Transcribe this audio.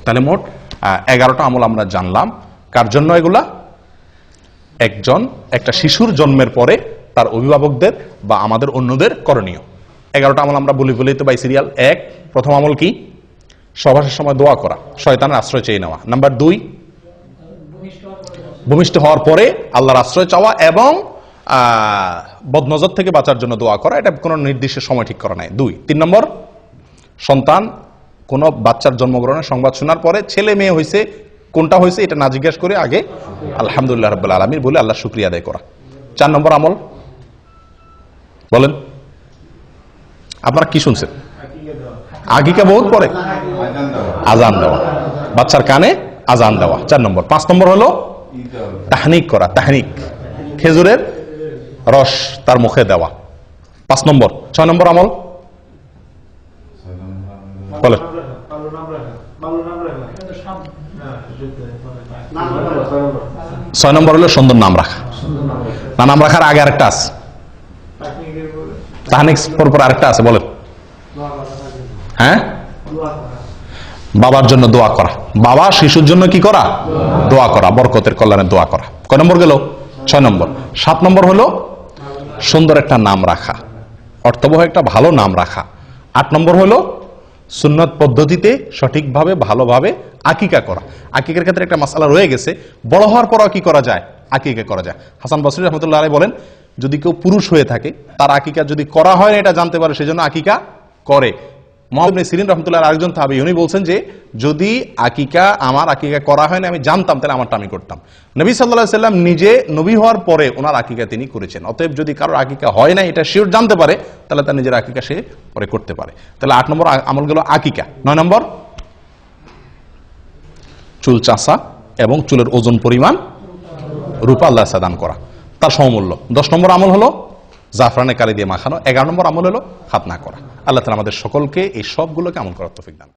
তাহলে মোট 11টা আমল আমরা জানলাম। কার জন্য এগুলা? একটা শিশুর জন্মের পরে তার অভিভাবকদের বা আমাদের অন্যদের করণীয় 11টা আমল আমরা বলেই তো বাই সিরিয়াল। প্রথম আমল কি? সহবাসের সময় দোয়া করা, শয়তানের আশ্রয় চেয়ে নেওয়া। নাম্বার 2, ভূমিষ্ঠ হওয়ার পরে আল্লাহর আশ্রয় চাওয়া এবং বদনজর থেকে বাঁচার জন্য দোয়া করা। এটা কোনো নির্দিষ্ট সময় ঠিক করা নাই। 2। 3 নম্বর, সন্তান কোন বাচ্চার জন্মগ্রহণের সংবাদ শোনার পরে ছেলে মেয়ে হয়েছে, কোনটা হয়েছে এটা না জিজ্ঞেস করে আগে আলহামদুলিল্লাহ রাব্বুল আলামিন বলে আল্লাহ শুকরিয়া আদায় করা। 4 নম্বর আমল বলেন, আপনারা কি শুনছেন? আকিকা বহুত পরে আজান দেওয়া, বাচ্চার কানে আজান দেওয়া 4 নম্বর। 5 নম্বর হলো তাহনিক করা, তাহনিক খেজুরের রস তার মুখে দেওয়া 5 নম্বর। 6 নম্বর আমল বলেন। 6 নম্বর হলো সুন্দর নাম রাখা। নাম রাখার আগে আরেকটা আছে, তাহনিক পর আরেকটা আছে, বলেন। হ্যাঁ, বাবার জন্য দোয়া করা, বাবা শিশুর জন্য কি করা? দোয়া করা, বরকতের কল্যাণে দোয়া করা। কয় নম্বর গেল? 6 নম্বর। 7 নম্বর হলো সুন্দর একটা নাম রাখা, অর্থবহ একটা ভালো নাম রাখা। 8 নম্বর হলো সুন্নত পদ্ধতিতে সঠিকভাবে ভালোভাবে আকিকা করা। আকিকার ক্ষেত্রে একটা মাসআলা রয়ে গেছে, বড় হওয়ার পরও কি করা যায়? আকিকা করা যায়। হাসান বসরি রাহমাতুল্লাহ আলাইহি বলেন, যদি কেউ পুরুষ হয়ে থাকে তার আকিকা যদি করা হয় না এটা জানতে পারে, সেজন্য আকিকা করে। মুহাম্মদ ইবনে সিরিন রাহমাতুল্লাহ আরেকজন তাবেঈ, উনি বলছেন যে যদি আমার আকিকা করা হয় না আমি জানতাম তাহলে আমারটা আমি করতাম। নবী সাল্লাল্লাহু আলাইহি সাল্লাম নিজে নবী হওয়ার পরে ওনার আকিকা তিনি করেছেন। অতএব যদি কারোর আকিকা হয় না এটা শিওর জানতে পারে তাহলে তার নিজের আকিকা সে পরে করতে পারে। তাহলে 8 নম্বর আমল গেল আকিকা। 9 নম্বর চুল চাষা এবং চুলের ওজন পরিমাণ রূপা আল্লাহ দান করা, তার সমমূল্য। 10 নম্বর আমল হলো জাফরানে কালি দিয়ে মাখানো। 11 নম্বর আমল হলো খাতনা করা। আল্লাহ তাআলা আমাদের সকলকে এই সবগুলোকে আমল করার তৌফিক দান।